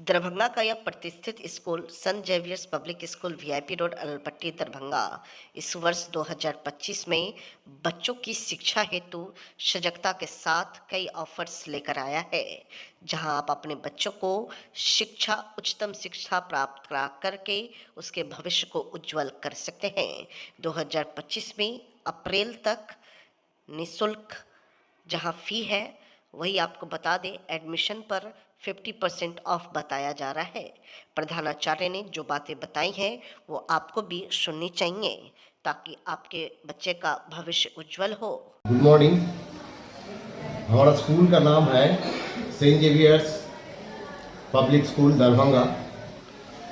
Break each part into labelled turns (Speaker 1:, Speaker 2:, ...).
Speaker 1: दरभंगा का यह प्रतिष्ठित school Sant Xavier's public school VIP road Alpatti Darbhanga इस वर्ष 2025 में बच्चों की शिक्षा हेतु सजगता के साथ कई ऑफर्स लेकर आया है, जहां आप अपने बच्चों को उच्चतम शिक्षा प्राप्त करा करके उसके भविष्य को उज्जवल कर सकते हैं। 2025 में अप्रैल तक निःशुल्क जहां फी है वही आपको बता दें, एडमिशन पर 50% ऑफ बताया जा रहा है। प्रधानाचार्य ने जो बातें बताई हैं वो आपको भी सुननी चाहिए ताकि आपके बच्चे का भविष्य उज्जवल हो।
Speaker 2: Good morning. हमारा स्कूल का नाम है Saint Xavier's public school Darbhanga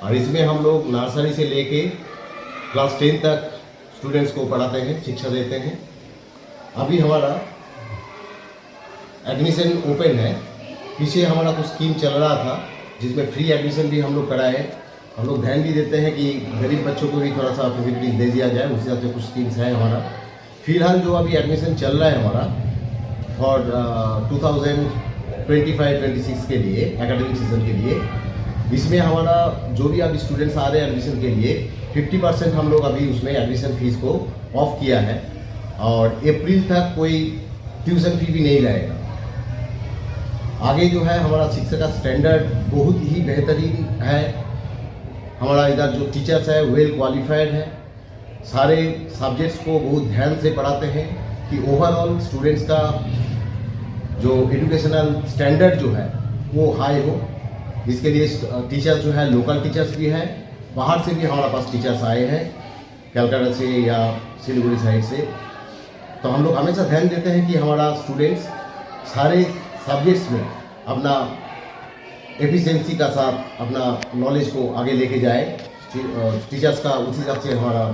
Speaker 2: और इसमें हम लोग नर्सरी से लेके क्लास 10 तक स्टूडेंट्स को पढ़ाते हैं, शिक्षा देते हैं। अभी हमारा एडमिशन ओपन है। पीछे हमारा कुछ स्कीम चल रहा था जिसमें फ्री एडमिशन भी हम लोग कराए। हम लोग ध्यान भी देते हैं कि गरीब बच्चों को भी थोड़ा सा फैसिलिटीज दे दिया जाए, उस हिसाब से कुछ स्कीम्स है हमारा। फिलहाल जो अभी एडमिशन चल रहा है हमारा फॉर 2025-26 के लिए एकेडमिक सीजन के लिए, इसमें हमारा जो भी अभी स्टूडेंट्स आ रहे हैं एडमिशन के लिए 50% हम लोग अभी उसमें एडमिशन फीस को ऑफ किया है और अप्रैल तक कोई ट्यूशन फी भी नहीं लगेगा। आगे जो है हमारा शिक्षा का स्टैंडर्ड बहुत ही बेहतरीन है। हमारा इधर जो टीचर्स है वेल क्वालिफाइड है, सारे सब्जेक्ट्स को बहुत ध्यान से पढ़ाते हैं कि ओवरऑल स्टूडेंट्स का जो एजुकेशनल स्टैंडर्ड जो है वो हाई हो। इसके लिए टीचर्स जो है लोकल टीचर्स भी हैं, बाहर से भी हमारे पास टीचर्स आए हैं, कलकत्ता से या सिलीगुड़ी साइड से। तो हम लोग हमेशा ध्यान देते हैं कि हमारा स्टूडेंट्स सारे सब्जेक्ट्स में अपना एफिशिएंसी का साथ अपना नॉलेज को आगे लेके जाए। टीचर्स का उसी हिसाब से हमारा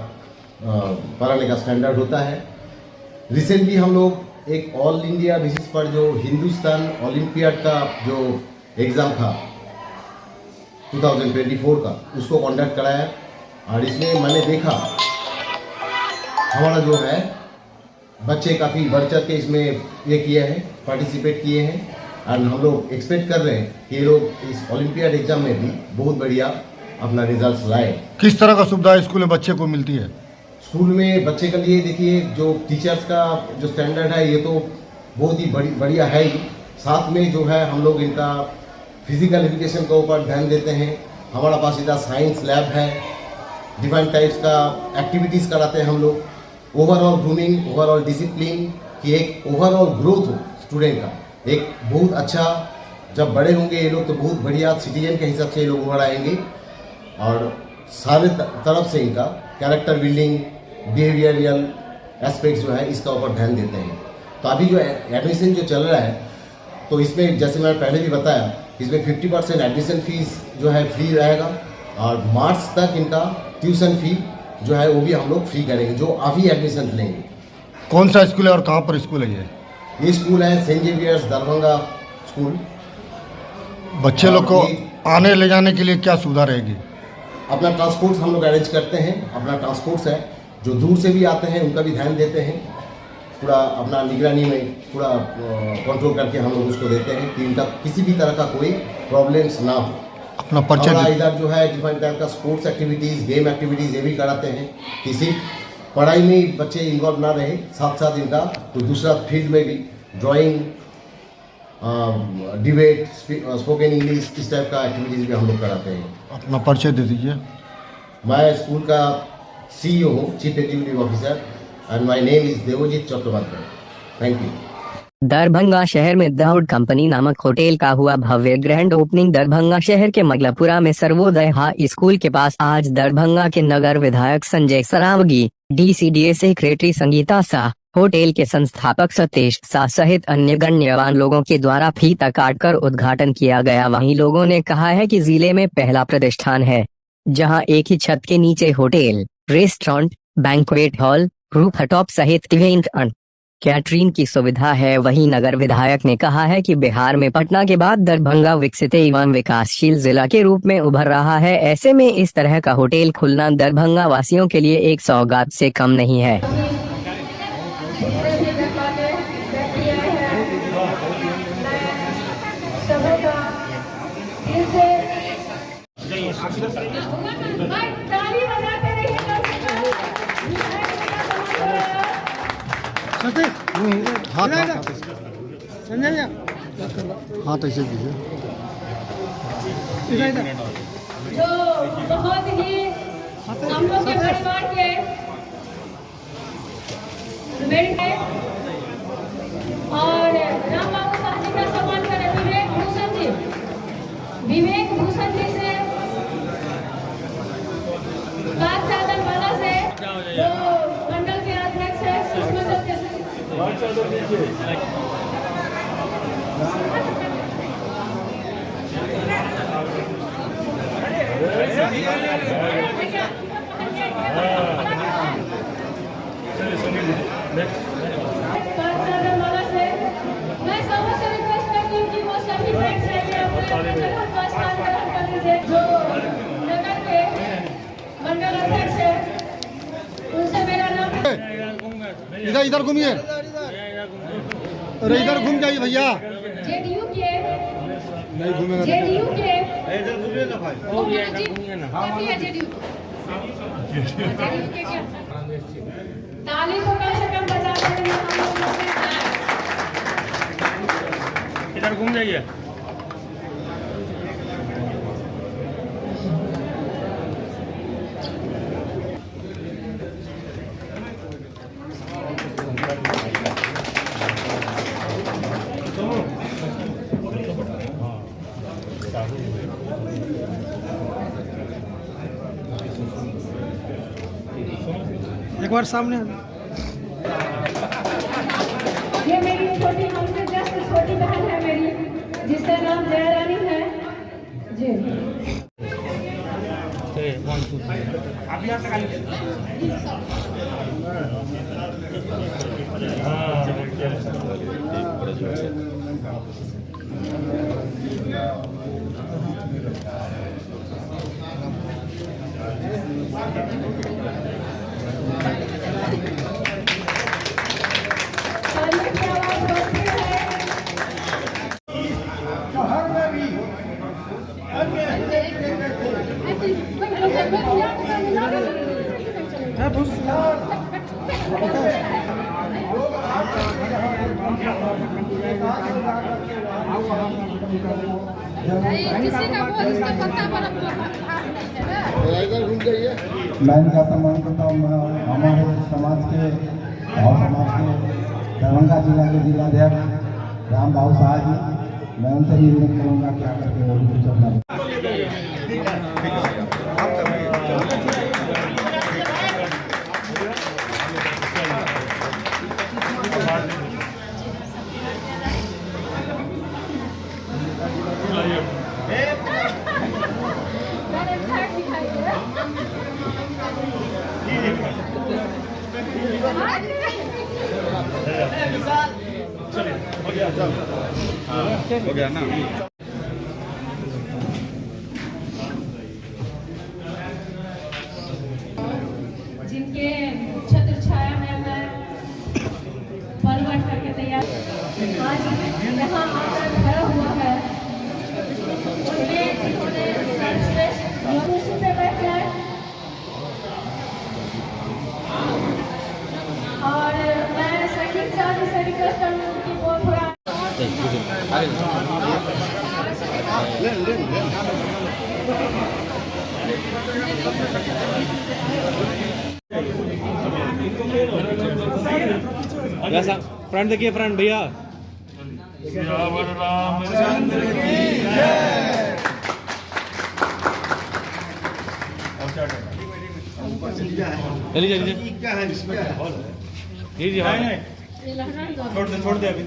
Speaker 2: पढ़ाने का स्टैंडर्ड होता है। रिसेंटली हम लोग एक ऑल इंडिया बेसिस पर जो हिंदुस्तान ओलंपियाड का जो एग्ज़ाम था 2024 का, उसको कंडक्ट कराया और इसमें मैंने देखा हमारा जो है बच्चे काफ़ी बढ़ चढ़ के इसमें ये किए हैं, पार्टिसिपेट किए हैं और हम लोग एक्सपेक्ट कर रहे हैं कि ये लोग इस ओलंपियाड एग्जाम में भी बहुत बढ़िया अपना रिजल्ट्स लाए।
Speaker 3: किस तरह का सुविधा स्कूल में बच्चे को मिलती है?
Speaker 2: स्कूल में बच्चे के लिए देखिए जो टीचर्स का जो स्टैंडर्ड है ये तो बहुत ही बढ़िया है ही। साथ में जो है हम लोग इनका फिजिकल एजुकेशन के ऊपर ध्यान देते हैं। हमारा पास इधर साइंस लैब है, डिफरेंट टाइप्स का एक्टिविटीज़ कराते हैं हम लोग। ओवरऑल ग्रूमिंग, ओवरऑल डिसिप्लिन की एक ओवरऑल ग्रोथ हो स्टूडेंट का, एक बहुत अच्छा। जब बड़े होंगे ये लोग तो बहुत बढ़िया सिटीजन के हिसाब से ये लोग उभर आएंगे और सारे तरफ से इनका कैरेक्टर बिल्डिंग, बिहेवियरल एस्पेक्ट्स जो है इसका ऊपर ध्यान देते हैं। तो अभी जो एडमिशन जो चल रहा है तो इसमें जैसे मैंने पहले भी बताया, इसमें 50% एडमिशन फीस जो है फ्री रहेगा और मार्च तक इनका ट्यूशन फी जो है वो भी हम लोग फ्री करेंगे जो अभी एडमिशन लेंगे।
Speaker 3: कौन सा स्कूल है और कहाँ पर स्कूल है
Speaker 2: ये स्कूल है सेंट जेवियर्स दरभंगा स्कूल।
Speaker 3: बच्चे लोग को आने ले जाने के लिए क्या सुविधा रहेगी?
Speaker 2: अपना ट्रांसपोर्ट हम लोग अरेंज करते हैं, अपना ट्रांसपोर्ट्स है। जो दूर से भी आते हैं उनका भी ध्यान देते हैं, पूरा अपना निगरानी में पूरा कंट्रोल करके हम लोग उसको देते हैं कि इनका किसी भी तरह का कोई प्रॉब्लम्स ना हो।
Speaker 3: अपना परिचय
Speaker 2: इधर जो है डिफरेंट टाइप का स्पोर्ट्स एक्टिविटीज़, गेम एक्टिविटीज़ ये भी कराते हैं कि सिर्फ पढ़ाई में ही बच्चे इन्वॉल्व ना रहे, साथ साथ इनका कोई दूसरा फील्ड में भी ड्राइंग, डिबेट, स्पोकन इंग्लिश इस टाइप का एक्टिविटीज़ भी हम लोग कराते हैं।
Speaker 3: अपना परिचय दे दीजिए।
Speaker 2: मैं स्कूल का CEO हूँ, chief executive officer, and my name is Debjit Chattopadhyay. Thank you.
Speaker 4: Darbhanga शहर में दाऊद कंपनी नामक होटल का हुआ भव्य ग्रैंड ओपनिंग। दरभंगा शहर के मगलापुरा में सर्वोदय हाई स्कूल के पास आज दरभंगा के नगर विधायक Sanjay Saraogi, DCDA secretary Sangeeta Shah, hotel के संस्थापक सतीश शाह सहित अन्य गण्यमान्य लोगों के द्वारा फीता काटकर उद्घाटन किया गया। वहीं लोगों ने कहा है कि जिले में पहला प्रतिष्ठान है जहां एक ही छत के नीचे hotel, restaurant, banquet hall, rooftop सहित इवेंट एंड कैटरिंग की सुविधा है। वहीं नगर विधायक ने कहा है कि बिहार में पटना के बाद दरभंगा विकसित एवं विकासशील जिला के रूप में उभर रहा है। ऐसे में इस तरह का होटल खुलना दरभंगा वासियों के लिए एक सौगात से कम नहीं है।
Speaker 5: सबका ताली बजाते रहिए।
Speaker 3: हाथ ऐसे कीजिए।
Speaker 5: जो बहुत ही हम लोग के परिवार के मेरिट है और राम बाबू साहब जी का सम्मान करें विवेक भूषण जी से लाल चादर वाला से जो मंडल के अध्यक्ष है सुषमा दत्त मैं सबसे रिक्वेस्ट करती हूँ कि वो सभी बैठ जाइए अपने जगह पर स्थान ग्रहण कर लीजिए। जो नगर के मंडल अध्यक्ष है उनसे मेरा नाम
Speaker 3: इधर इधर घूमिए। अरे इधर घूम जाइए भैया।
Speaker 5: जेडीयू के
Speaker 3: नहीं घूमेगा।
Speaker 5: जेडीयू के
Speaker 3: इधर घूमिए ना भाई।
Speaker 5: जेडीयू के क्या ताली तो कम से कम बजा देंगे हम लोग।
Speaker 6: इधर घूम जाइए।
Speaker 3: एक बार सामने।
Speaker 5: ये मेरी छोटी हमसे जस्ट छोटी बहन है मेरी जिसका नाम जया रानी है जी।
Speaker 6: आप यहाँ से
Speaker 7: मैं इनका सम्मान करता हूँ। हमारे समाज के और समाज के दरभंगा जिला के जिलाध्यक्ष राम बाबू साहब जी, मैं उनसे भी उम्मीद करूँगा कि आकर के वो भी चलना।
Speaker 6: हो गया ना।
Speaker 5: जिनके छत्र छाया में मैं पलवट करके तैयार आज यहाँ आकर खड़ा हुआ है उन्होंने सर्वश्रेष्ठ कुर्सी पे बैठ जाए और मैं संगीत साथी से रिक्वेस्ट करूँगी कि वो थोड़ा
Speaker 6: फ्रंट देखिए, फ्रंट भैया। रामचंद्र की जय। चलिए क्या है जी जी हाँ छोड़ दे अभी।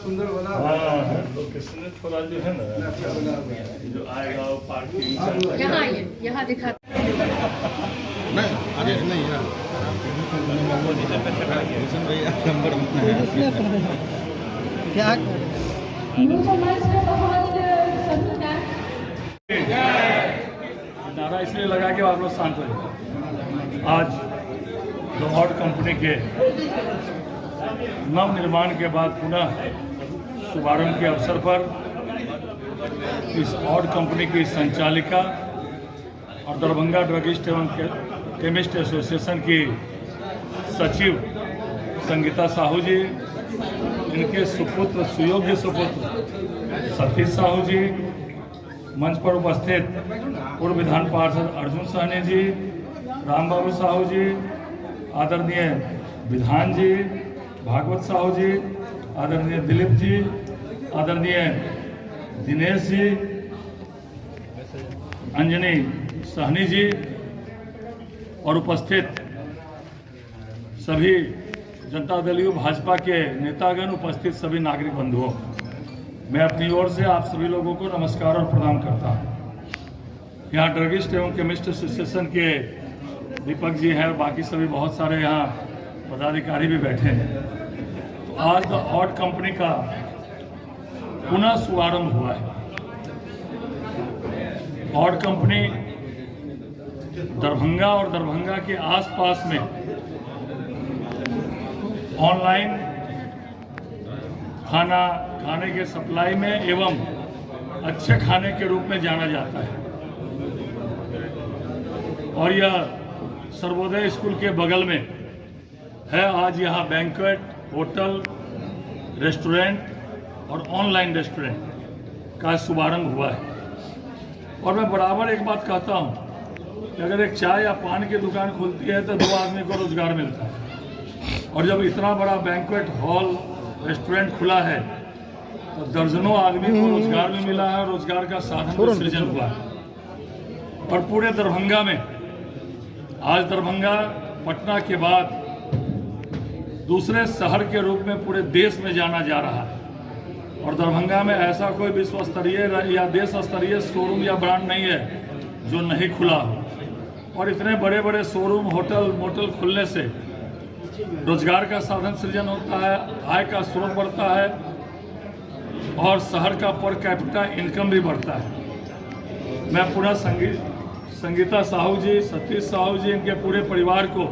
Speaker 8: सुंदर बना लोकेशन थोड़ा जो है ना जो आएगा वो पार्किंग
Speaker 5: यहाँ दिखा
Speaker 3: नहीं आगे नहीं है। नंबर क्या
Speaker 8: नारा इसलिए लगा के आप लोग शांत हो जाए। आज लाहौर कंपनी के नव निर्माण के बाद पुनः शुभारंभ के अवसर पर इस ऑड कंपनी की संचालिका और दरभंगा ड्रगिस्ट एवं केमिस्ट एसोसिएशन की सचिव संगीता साहू जी, इनके सुपुत्र सुयोग्य सुपुत्र सतीश साहू जी, मंच पर उपस्थित पूर्व विधान पार्षद अर्जुन सहनी जी, राम बाबू साहू जी, आदरणीय विधान जी, भागवत साहू जी, आदरणीय दिलीप जी, आदरणीय दिनेश जी, अंजनी सहनी जी और उपस्थित सभी जनता दल भाजपा के नेतागण, उपस्थित सभी नागरिक बंधुओं, मैं अपनी ओर से आप सभी लोगों को नमस्कार और प्रणाम करता हूँ। यहाँ ड्रगिस्ट एवं केमिस्ट एसोसिएशन के दीपक जी हैं और बाकी सभी बहुत सारे यहाँ पदाधिकारी भी बैठे हैं। तो आज द ऑड कंपनी का पुनः शुभारंभ हुआ है। ऑड कंपनी दरभंगा और दरभंगा के आसपास में ऑनलाइन खाने के सप्लाई में एवं अच्छे खाने के रूप में जाना जाता है और यह सर्वोदय स्कूल के बगल में है। आज यहाँ बैंक्वेट, होटल, रेस्टोरेंट और ऑनलाइन रेस्टोरेंट का शुभारंभ हुआ है। और मैं बराबर एक बात कहता हूँ कि अगर एक चाय या पान की दुकान खुलती है तो 2 आदमी को रोजगार मिलता है, और जब इतना बड़ा बैंक्वेट हॉल, रेस्टोरेंट खुला है तो दर्जनों आदमी को रोजगार भी मिला है और रोजगार का साधन भी सृजन हुआ है। और पूरे दरभंगा में आज दरभंगा पटना के बाद दूसरे शहर के रूप में पूरे देश में जाना जा रहा है। और दरभंगा में ऐसा कोई विश्व स्तरीय या देश स्तरीय शोरूम या ब्रांड नहीं है जो नहीं खुला हो। और इतने बड़े बड़े शोरूम, होटल, मोटल खुलने से रोजगार का साधन सृजन होता है, आय का स्रोत बढ़ता है और शहर का पर कैपिटा इनकम भी बढ़ता है। मैं पुनः संगीता साहू जी, सतीश साहू जी, इनके पूरे परिवार को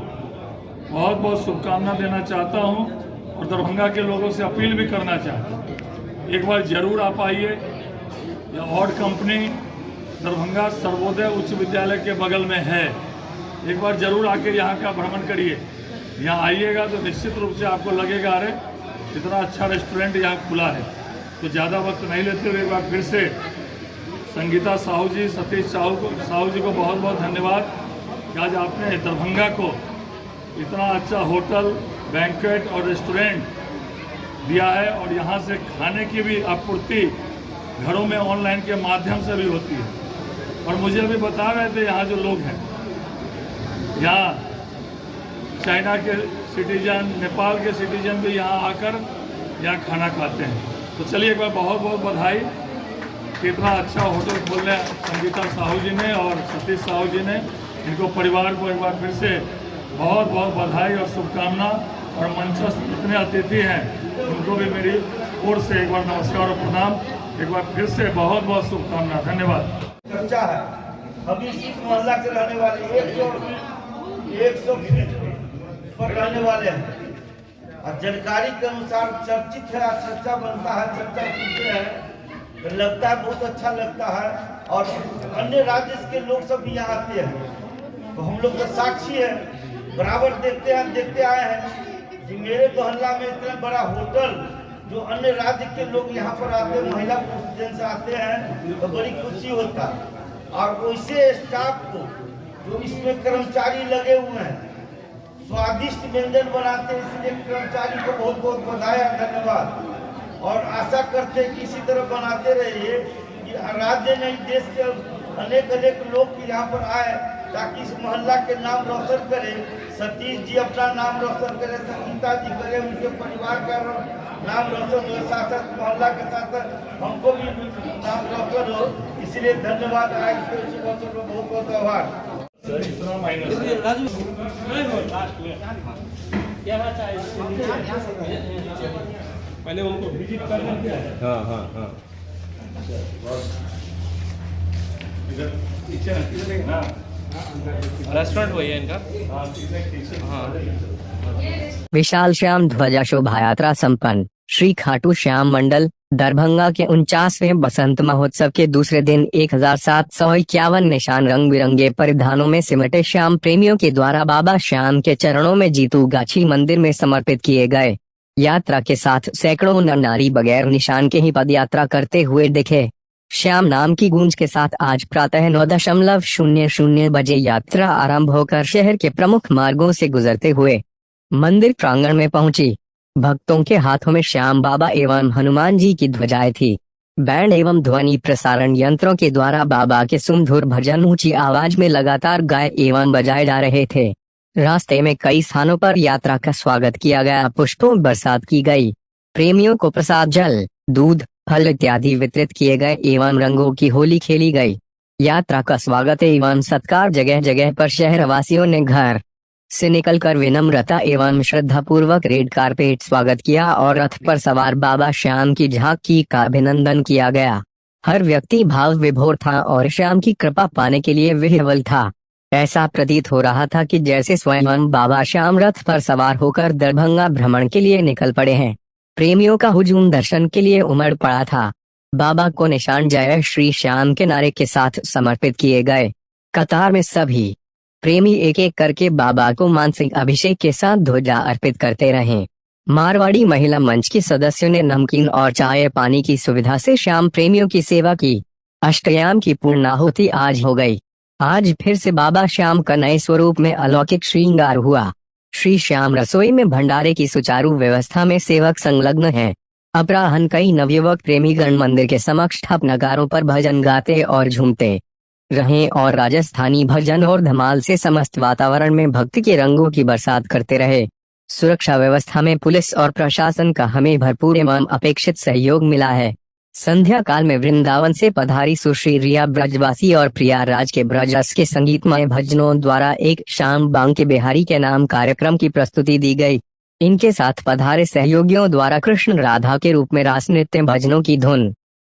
Speaker 8: बहुत बहुत शुभकामना देना चाहता हूं और दरभंगा के लोगों से अपील भी करना चाहता हूं, एक बार जरूर आप आइए। यह ऑड कंपनी दरभंगा सर्वोदय उच्च विद्यालय के बगल में है। एक बार जरूर आके यहाँ का भ्रमण करिए। यहाँ आइएगा तो निश्चित रूप से आपको लगेगा अरे इतना अच्छा रेस्टोरेंट यहाँ खुला है। तो ज़्यादा वक्त नहीं लेते हुए एक बार फिर से संगीता साहू जी, सतीश साहू जी को बहुत बहुत धन्यवाद कि आज आपने दरभंगा को इतना अच्छा होटल, बैंक्वेट और रेस्टोरेंट दिया है। और यहाँ से खाने की भी आपूर्ति घरों में ऑनलाइन के माध्यम से भी होती है। और मुझे अभी बता रहे थे यहाँ जो लोग हैं, यहाँ चाइना के सिटीजन, नेपाल के सिटीजन भी यहाँ आकर यहाँ खाना खाते हैं। तो चलिए एक बार बहुत बहुत बधाई कि इतना अच्छा होटल खोलने संगीता साहू जी ने और सतीश साहू जी ने। इनको परिवार को एक बार फिर से बहुत बहुत बधाई और शुभकामना। और मंचस्थ जितने अतिथि हैं उनको भी मेरी ओर से एक बार नमस्कार और प्रणाम। एक बार फिर से बहुत बहुत शुभकामना। धन्यवाद।
Speaker 9: चर्चा है, हम इस मोहल्ला के रहने वाले 100 पर रहने वाले हैं और जानकारी के अनुसार चर्चित है, चर्चा बनता है, चर्चा सुनते हैं तो लगता है बहुत अच्छा लगता है। और अन्य राज्य के लोग सब भी यहाँ आते हैं तो हम लोग का साक्षी है, बराबर देखते आए हैं कि मेरे मोहल्ला में इतना बड़ा होटल जो अन्य राज्य के लोग यहाँ पर आते हैं, महिला पुरुष से आते हैं तो बड़ी खुशी होता है। और वैसे स्टाफ को जो इसमें कर्मचारी लगे हुए हैं स्वादिष्ट व्यंजन बनाते हैं, इसलिए कर्मचारी को बहुत बहुत बधाई और धन्यवाद। और आशा करते हैं कि इसी तरह बनाते रहिए कि राज्य नहीं देश के अनेक लोग यहाँ पर आए ताकि इस मोहल्ला के नाम रोशन करें। सतीश जी अपना नाम रोशन करें, संगीता जी करें, उनके परिवार का नाम रोशन हो, साथ साथ मोहल्ला के साथ हमको भी नाम रोशन हो। इसलिए धन्यवाद। बहुत बहुत आभार।
Speaker 8: पहले उनको विजिट करना क्या है? हाँ।
Speaker 6: रेस्टोरेंट वही है इनका।
Speaker 4: विशाल श्याम ध्वजा शोभा यात्रा संपन्न। श्री खाटू श्याम मंडल दरभंगा के 49वें बसंत महोत्सव के दूसरे दिन 1751 निशान रंग बिरंगे परिधानों में सिमटे श्याम प्रेमियों के द्वारा बाबा श्याम के चरणों में जीतू गाछी मंदिर में समर्पित किए गए। यात्रा के साथ सैकड़ों नर नारी बगैर निशान के ही पद यात्रा करते हुए दिखे। श्याम नाम की गूंज के साथ आज प्रातः 9:00 बजे यात्रा आरंभ होकर शहर के प्रमुख मार्गों से गुजरते हुए मंदिर प्रांगण में पहुंची। भक्तों के हाथों में श्याम बाबा एवं हनुमान जी की ध्वजाएं थी। बैंड एवं ध्वनि प्रसारण यंत्रों के द्वारा बाबा के सुमधुर भजन ऊंची आवाज में लगातार गाए एवं बजाए जा रहे थे। रास्ते में कई स्थानों पर यात्रा का स्वागत किया गया, पुष्पों बरसात की गई, प्रेमियों को प्रसाद जल, दूध, फल इत्यादि वितरित किए गए एवं रंगों की होली खेली गई। यात्रा का स्वागत एवं सत्कार जगह जगह पर शहरवासियों ने घर से निकलकर विनम्रता एवं श्रद्धा पूर्वक रेड कारपेट स्वागत किया और रथ पर सवार बाबा श्याम की झांकी का अभिनंदन किया गया। हर व्यक्ति भाव विभोर था और श्याम की कृपा पाने के लिए विह्वल था। ऐसा प्रतीत हो रहा था कि जैसे स्वयं बाबा श्याम रथ पर सवार होकर दरभंगा भ्रमण के लिए निकल पड़े हैं। प्रेमियों का हुजूम दर्शन के लिए उमड़ पड़ा था। बाबा को निशान जय श्री श्याम के नारे के साथ समर्पित किए गए। कतार में सभी प्रेमी एक एक करके बाबा को मानसिक अभिषेक के साथ ध्वजा अर्पित करते रहे। मारवाड़ी महिला मंच के सदस्यों ने नमकीन और चाय पानी की सुविधा से श्याम प्रेमियों की सेवा की। अष्टयाम की पूर्णाहुति आज हो गई। आज फिर से बाबा श्याम का नए स्वरूप में अलौकिक श्रृंगार हुआ। श्री श्याम रसोई में भंडारे की सुचारू व्यवस्था में सेवक संलग्न हैं। अपराह्न कई नवयुवक प्रेमीगण मंदिर के समक्ष ठप नगारों पर भजन गाते और झूमते रहे और राजस्थानी भजन और धमाल से समस्त वातावरण में भक्ति के रंगों की बरसात करते रहे। सुरक्षा व्यवस्था में पुलिस और प्रशासन का हमें भरपूर एवं अपेक्षित सहयोग मिला है। संध्या काल में वृंदावन से पधारी सुश्री रिया ब्रजवासी और प्रियाराज के ब्रजस के संगीतमय भजनों द्वारा एक श्याम बांके बिहारी के नाम कार्यक्रम की प्रस्तुति दी गई। इनके साथ पधारे सहयोगियों द्वारा कृष्ण राधा के रूप में रास नृत्य भजनों की धुन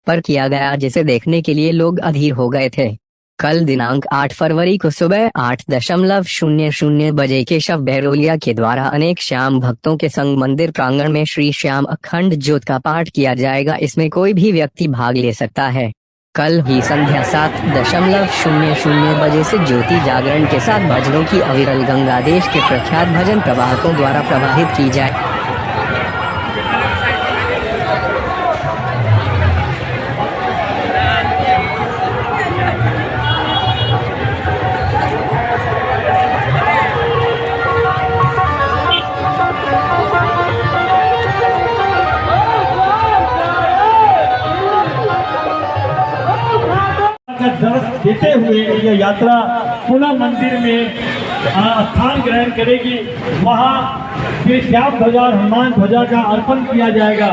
Speaker 4: पर किया गया, जिसे देखने के लिए लोग अधीर हो गए थे। कल दिनांक 8 फरवरी को सुबह 8:00 बजे केशव बहरोलिया के द्वारा अनेक श्याम भक्तों के संग मंदिर प्रांगण में श्री श्याम अखंड ज्योत का पाठ किया जाएगा। इसमें कोई भी व्यक्ति भाग ले सकता है। कल ही संध्या 7:00 बजे से ज्योति जागरण के साथ भजनों की अविरल गंगा देश के प्रख्यात भजन प्रवाहकों द्वारा प्रवाहित की जाए।
Speaker 10: दर्श देते हुए यह यात्रा पुनः मंदिर में स्थान ग्रहण करेगी। वहाँ श्री श्याम ध्वजा और हनुमान ध्वजा का अर्पण किया जाएगा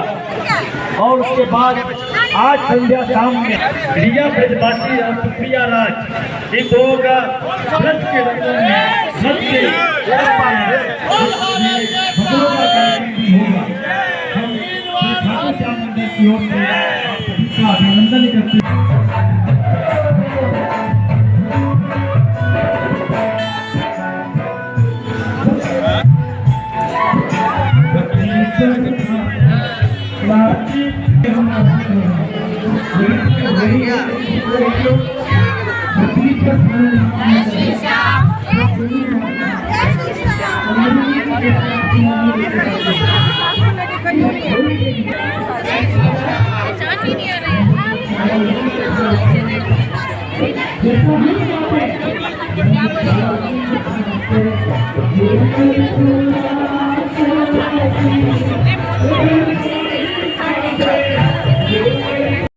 Speaker 10: और उसके बाद आज संध्या शाम में रिया ब्रजवासी और सुप्रिया राज इन दोनों का रथ के रंगों में भक्तों का कार्यक्रम भी होगा। हम श्री ठाकुर श्याम मंदिर की ओर से आप सभी का अभिनंदन करते हैं।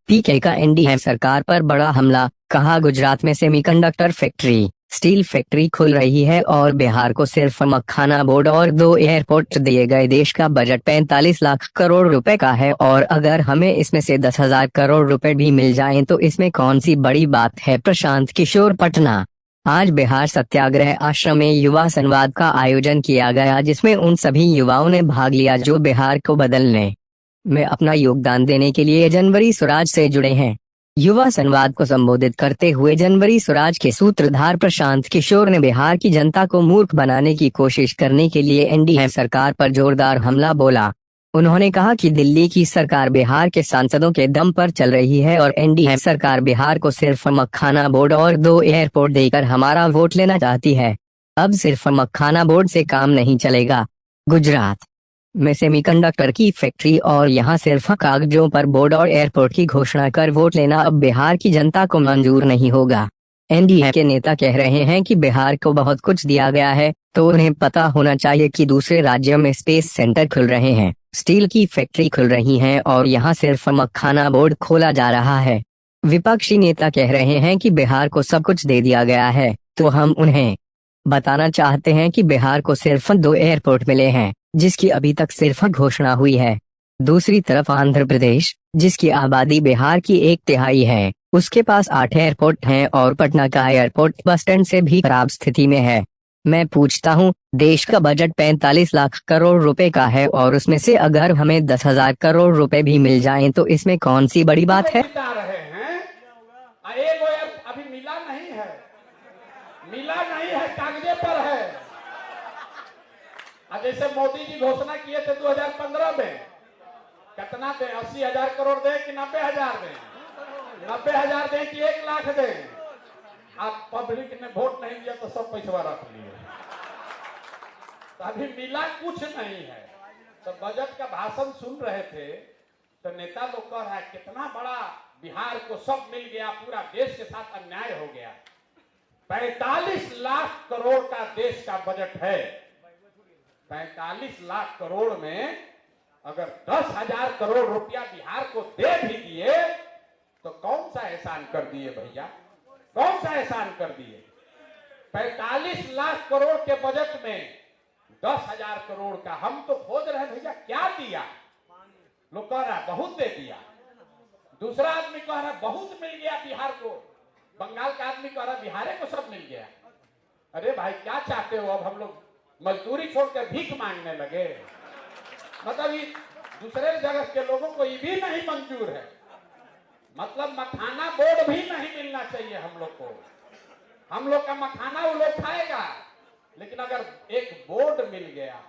Speaker 4: पीके का एनडीए सरकार पर बड़ा हमला, कहा गुजरात में सेमीकंडक्टर फैक्ट्री, स्टील फैक्ट्री खुल रही है और बिहार को सिर्फ मखाना बोर्ड और 2 एयरपोर्ट दिए गए। देश का बजट 45 लाख करोड़ रुपए का है और अगर हमें इसमें से 10,000 करोड़ रुपए भी मिल जाएं तो इसमें कौन सी बड़ी बात है। प्रशांत किशोर, पटना। आज बिहार सत्याग्रह आश्रम में युवा संवाद का आयोजन किया गया, जिसमें उन सभी युवाओं ने भाग लिया जो बिहार को बदलने में अपना योगदान देने के लिए जनवरी स्वराज से जुड़े हैं। युवा संवाद को संबोधित करते हुए जनवरी स्वराज के सूत्रधार प्रशांत किशोर ने बिहार की जनता को मूर्ख बनाने की कोशिश करने के लिए एनडीए सरकार पर जोरदार हमला बोला। उन्होंने कहा कि दिल्ली की सरकार बिहार के सांसदों के दम पर चल रही है और एनडीए सरकार बिहार को सिर्फ मखाना बोर्ड और 2 एयरपोर्ट देकर हमारा वोट लेना चाहती है। अब सिर्फ मखाना बोर्ड से काम नहीं चलेगा। गुजरात में सेमीकंडक्टर की फैक्ट्री और यहाँ सिर्फ कागजों पर बोर्ड और एयरपोर्ट की घोषणा कर वोट लेना अब बिहार की जनता को मंजूर नहीं होगा। एनडीए के नेता कह रहे हैं कि बिहार को बहुत कुछ दिया गया है, तो उन्हें पता होना चाहिए कि दूसरे राज्यों में स्पेस सेंटर खुल रहे हैं, स्टील की फैक्ट्री खुल रही है और यहाँ सिर्फ मखाना बोर्ड खोला जा रहा है। विपक्षी नेता कह रहे हैं कि बिहार को सब कुछ दे दिया गया है, तो हम उन्हें बताना चाहते हैं कि बिहार को सिर्फ 2 एयरपोर्ट मिले हैं, जिसकी अभी तक सिर्फ घोषणा हुई है। दूसरी तरफ आंध्र प्रदेश, जिसकी आबादी बिहार की 1/3 है, उसके पास 8 एयरपोर्ट हैं और पटना का एयरपोर्ट बस स्टैंड से भी खराब स्थिति में है। मैं पूछता हूँ, देश का बजट 45 लाख करोड़ रुपए का है और उसमें से अगर हमें 10,000 करोड़ रुपए भी मिल जाएं तो इसमें कौन सी बड़ी बात है?
Speaker 11: अभी मिला नहीं है, कागजे पर है। जैसे मोदी जी घोषणा किए थे 2015 में, कितना दे? 80,000 करोड़ दे कि 90,000 दे? 90,000 दे कि 1 लाख दे? आप पब्लिक ने वोट नहीं दिया तो सब पैसा रख लिए। तो अभी मिला कुछ नहीं है। तो बजट का भाषण सुन रहे थे तो नेता लोग कह रहा है कितना बड़ा बिहार को सब मिल गया, पूरा देश के साथ अन्याय हो गया। 45 लाख करोड़ का देश का बजट है। 45 लाख करोड़ में अगर 10,000 करोड़ रुपया बिहार को दे भी दिए तो कौन सा एहसान कर दिए भैया? कौन सा एहसान कर दिए? 45 लाख करोड़ के बजट में 10,000 करोड़ का हम तो खोज रहे हैं भैया क्या दिया? लोग कह रहा है बहुत दे दिया, दूसरा आदमी कह रहा है बहुत मिल गया बिहार को, बंगाल का आदमी कह रहा है बिहार को सब मिल गया। अरे भाई क्या चाहते हो? अब हम लोग मजदूरी छोड़कर भीख मांगने लगे? मतलब ये दूसरे जगह के लोगों को ये भी नहीं मंजूर है। मतलब मखाना बोर्ड भी नहीं मिलना चाहिए हम लोग को। हम लोग का मखाना वो लोग खाएगा, लेकिन अगर एक बोर्ड मिल गया।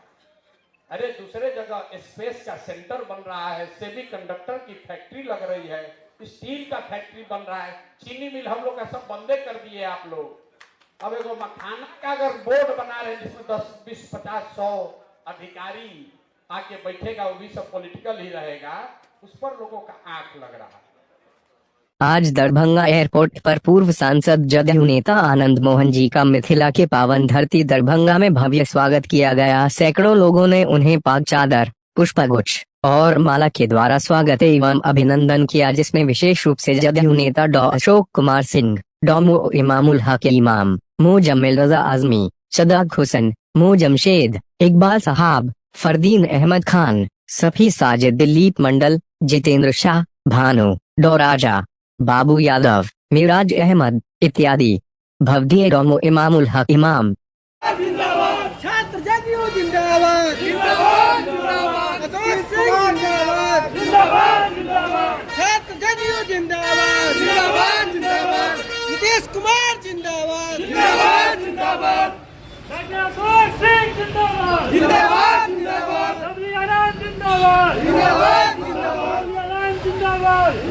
Speaker 11: अरे दूसरे जगह स्पेस का सेंटर बन रहा है, सेमीकंडक्टर की फैक्ट्री लग रही है, स्टील का फैक्ट्री बन रहा है, चीनी मिल हम लोग का सब बंदे कर दिए आप लोग। अब एगो मखाना का अगर बोर्ड बना रहे जिसमें 10, 20, 50, 100 अधिकारी आके बैठेगा, वो भी सब पॉलिटिकल ही रहेगा, उस पर लोगों का आंख लग रहा है।
Speaker 4: आज दरभंगा एयरपोर्ट पर पूर्व सांसद जदयू नेता आनंद मोहन जी का मिथिला के पावन धरती दरभंगा में भव्य स्वागत किया गया। सैकड़ों लोगों ने उन्हें पाग चादर, पुष्पगुच्छ और माला के द्वारा स्वागत एवं अभिनंदन किया, जिसमें विशेष रूप से जदयू नेता डॉ अशोक कुमार सिंह, डॉ मो इमामुल हक इमाम, मो जमील रजा आजमी, सदाक हुसैन, मो जमशेद, इकबाल साहब, फरदीन अहमद खान, सफी साजिद, दिलीप मंडल, जितेंद्र शाह, भानु, डॉ राजा, बाबू यादव, मिराज अहमद इत्यादि। भवदीय डॉ इमामुल हक इमाम।
Speaker 3: छात्र जदयू जिंदाबाद, जिंदाबाद, जिंदाबाद, जिंदाबाद, जिंदाबाद, छात्र जदयू जिंदाबाद, जिंदाबाद, जिंदाबाद, नीतीश कुमार जिंदाबाद, जिंदाबाद, जिंदाबाद, जिंदाबाद, जिंदाबाद, जिंदाबाद, जिंदाबाद, जिंदाबाद, जिंदाबाद।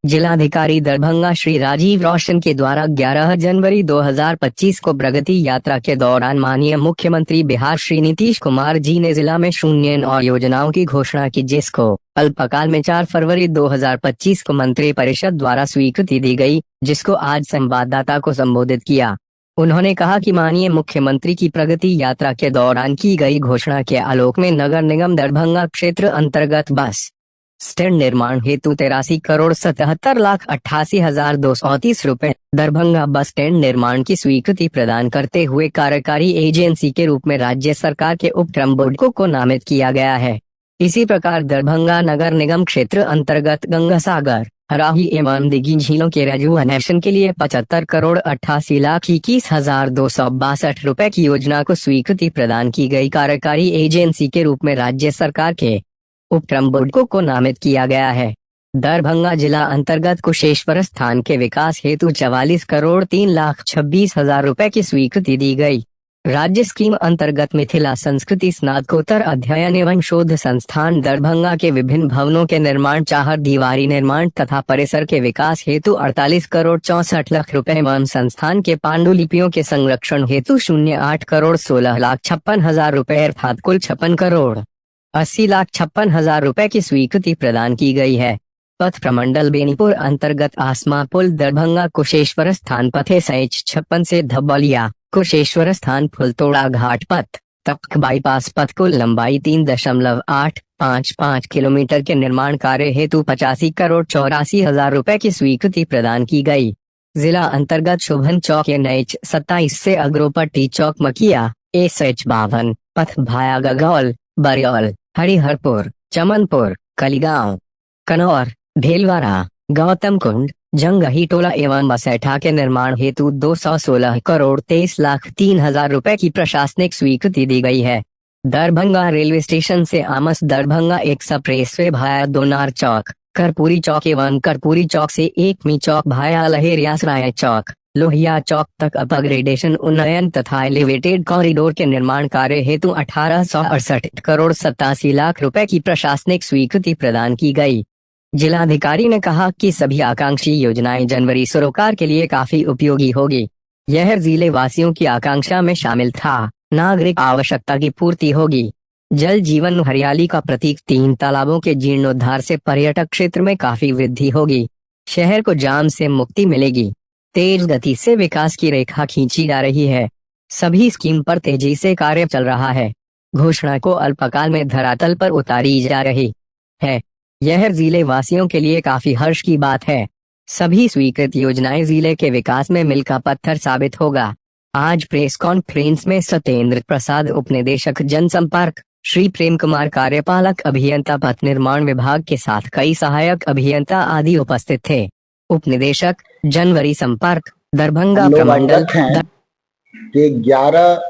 Speaker 4: जिलाधिकारी दरभंगा श्री राजीव रोशन के द्वारा 11 जनवरी 2025 को प्रगति यात्रा के दौरान माननीय मुख्यमंत्री बिहार श्री नीतीश कुमार जी ने जिला में 0 योजनाओं की घोषणा की, जिसको अल्पकाल में 4 फरवरी 2025 को मंत्री परिषद द्वारा स्वीकृति दी गई, जिसको आज संवाददाता को संबोधित किया। उन्होंने कहा कि माननीय मुख्यमंत्री की प्रगति यात्रा के दौरान की गई घोषणा के आलोक में नगर निगम दरभंगा क्षेत्र अंतर्गत बस स्टैंड निर्माण हेतु 83,77,88,230 रुपए, दरभंगा बस स्टैंड निर्माण की स्वीकृति प्रदान करते हुए कार्यकारी एजेंसी के रूप में राज्य सरकार के उपक्रम बोर्ड को नामित किया गया है। इसी प्रकार दरभंगा नगर निगम क्षेत्र अंतर्गत गंगासागर, हराही एवं दिघी झीलों के रेजुवेनेशन के लिए 75,88,21,262 रुपए की योजना को स्वीकृति प्रदान की गई। कार्यकारी एजेंसी के रूप में राज्य सरकार के उपक्रम बोर्ड को नामित किया गया है। दरभंगा जिला अंतर्गत कुशेश्वर स्थान के विकास हेतु 44,03,26,000 रुपए की स्वीकृति दी गई। राज्य स्कीम अंतर्गत मिथिला संस्कृति स्नातकोत्तर अध्ययन एवं शोध संस्थान दरभंगा के विभिन्न भवनों के निर्माण, चार दीवारी निर्माण तथा परिसर के विकास हेतु 48,64,00,000 रुपए एवं संस्थान के पांडुलिपियों के संरक्षण हेतु 08,16,56,000 रुपए अर्थात कुल 56,80,56,000 रुपए की स्वीकृति प्रदान की गई है। पथ प्रमंडल बेनीपुर अंतर्गत आसमा पुल दरभंगा कुशेश्वर स्थान पथ SH56 से धबलिया कुशेश्वर स्थान फुलतोड़ा घाट पथ तक बाईपास पथ कुल लंबाई 3.855 किलोमीटर के निर्माण कार्य हेतु 85,84,000 रुपए की स्वीकृति प्रदान की गई। जिला अंतर्गत शोभन चौक NH 27 से अग्रोपट्टी चौक मकिया SH52 पथ भाया गगौल बरियौल हरिहरपुर चमनपुर कलीगांव कनौर भेलवाड़ा गौतम कुंड जंगही टोला एवं मसैठा के निर्माण हेतु 216,23,03,000 रुपए की प्रशासनिक स्वीकृति दी गई है। दरभंगा रेलवे स्टेशन से आमस दरभंगा एक्सप्रेसवे भाया दोनार चौक कर्पूरी चौक एवं कर्पूरी चौक से एकमी चौक भाया लहेरियासराय चौक लोहिया चौक तक अपग्रेडेशन उन्नयन तथा एलिवेटेड कॉरिडोर के निर्माण कार्य हेतु 1868,87,00,000 रुपए की प्रशासनिक स्वीकृति प्रदान की गई। जिलाधिकारी ने कहा कि सभी आकांक्षी योजनाएं जनवरी सरोकार के लिए काफी उपयोगी होगी। यह जिले वासियों की आकांक्षा में शामिल था। नागरिक आवश्यकता की पूर्ति होगी। जल जीवन हरियाली का प्रतीक 3 तालाबों के जीर्णोद्धार से पर्यटक क्षेत्र में काफी वृद्धि होगी। शहर को जाम से मुक्ति मिलेगी। तेज गति से विकास की रेखा खींची जा रही है। सभी स्कीम पर तेजी से कार्य चल रहा है। घोषणा को अल्पकाल में धरातल पर उतारी जा रही है। यह जिले वासियों के लिए काफी हर्ष की बात है। सभी स्वीकृत योजनाएं जिले के विकास में मील का पत्थर साबित होगा। आज प्रेस कॉन्फ्रेंस में सत्येंद्र प्रसाद उपनिदेशक जनसंपर्क, श्री प्रेम कुमार कार्यपालक अभियंता पथ निर्माण विभाग के साथ कई सहायक अभियंता आदि उपस्थित थे। उपनिदेशक जनवरी संपर्क दरभंगा प्रमंडल
Speaker 7: कि 11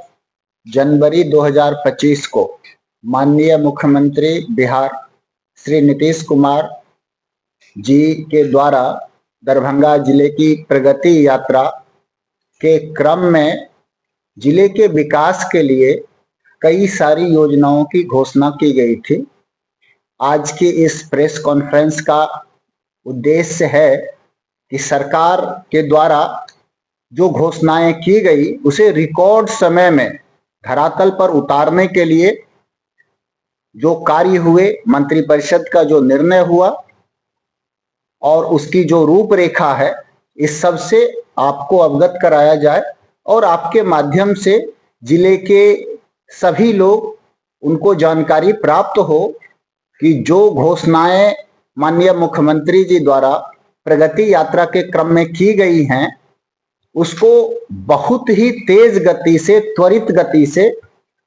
Speaker 7: जनवरी 2025 को माननीय मुख्यमंत्री बिहार श्री नीतीश कुमार जी के द्वारा दरभंगा जिले की प्रगति यात्रा के क्रम में जिले के विकास के लिए कई सारी योजनाओं की घोषणा की गई थी। आज की इस प्रेस कॉन्फ्रेंस का उद्देश्य है कि सरकार के द्वारा जो घोषणाएं की गई उसे रिकॉर्ड समय में धरातल पर उतारने के लिए जो कार्य हुए, मंत्रिपरिषद का जो निर्णय हुआ और उसकी जो रूपरेखा है, इस सब से आपको अवगत कराया जाए और आपके माध्यम से जिले के सभी लोग उनको जानकारी प्राप्त हो कि जो घोषणाएं माननीय मुख्यमंत्री जी द्वारा प्रगति यात्रा के क्रम में की गई हैं उसको बहुत ही तेज गति से, त्वरित गति से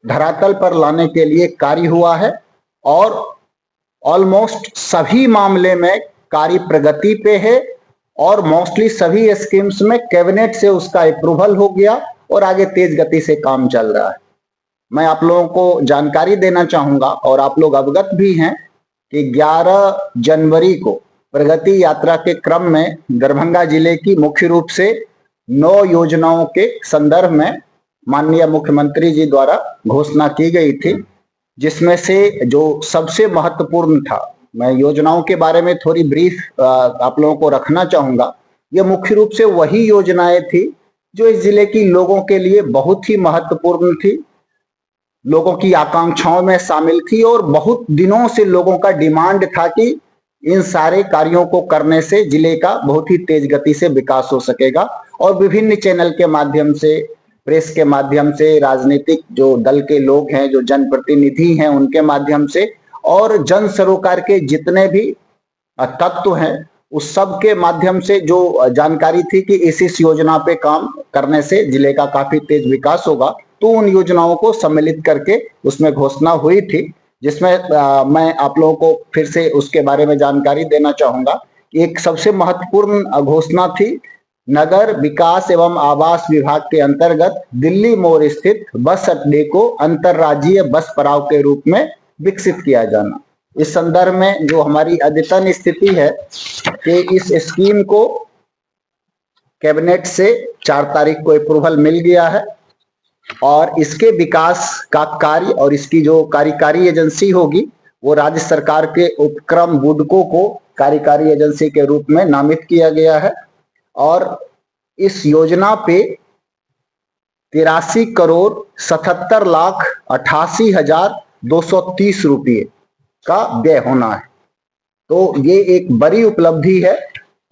Speaker 7: धरातल पर लाने के लिए कार्य हुआ है और ऑलमोस्ट सभी मामले में कार्य प्रगति पे है और मोस्टली सभी स्कीम्स में कैबिनेट से उसका अप्रूवल हो गया और आगे तेज गति से काम चल रहा है। मैं आप लोगों को जानकारी देना चाहूंगा और आप लोग अवगत भी हैं कि 11 जनवरी को प्रगति यात्रा के क्रम में दरभंगा जिले की मुख्य रूप से 9 योजनाओं के संदर्भ में माननीय मुख्यमंत्री जी द्वारा घोषणा की गई थी, जिसमें से जो सबसे महत्वपूर्ण था, मैं योजनाओं के बारे में थोड़ी ब्रीफ आप लोगों को रखना चाहूंगा। ये मुख्य रूप से वही योजनाएं थी जो इस जिले की लोगों के लिए बहुत ही महत्वपूर्ण थी, लोगों की आकांक्षाओं में शामिल थी और बहुत दिनों से लोगों का डिमांड था कि इन सारे कार्यों को करने से जिले का बहुत ही तेज गति से विकास हो सकेगा। और विभिन्न चैनल के माध्यम से, प्रेस के माध्यम से, राजनीतिक जो दल के लोग हैं, जो जनप्रतिनिधि हैं, उनके माध्यम से और जन सरोकार के जितने भी तत्व हैं उस सब के माध्यम से जो जानकारी थी कि इस योजना पे काम करने से जिले का काफी तेज विकास होगा, तो उन योजनाओं को सम्मिलित करके उसमें घोषणा हुई थी, जिसमें मैं आप लोगों को फिर से उसके बारे में जानकारी देना चाहूंगा कि एक सबसे महत्वपूर्ण घोषणा थी नगर विकास एवं आवास विभाग के अंतर्गत दिल्ली मोड़ स्थित बस अड्डे को अंतर्राज्यीय बस पड़ाव के रूप में विकसित किया जाना। इस संदर्भ में जो हमारी अद्यतन स्थिति है कि इस स्कीम को कैबिनेट से 4 तारीख को अप्रूवल मिल गया है और इसके विकास का कार्य और इसकी जो कार्यकारी एजेंसी होगी वो राज्य सरकार के उपक्रम बुडको को कार्यकारी एजेंसी के रूप में नामित किया गया है और इस योजना पे 83 करोड़ 77 लाख 88,230 रुपये का व्यय होना है। तो ये एक बड़ी उपलब्धि है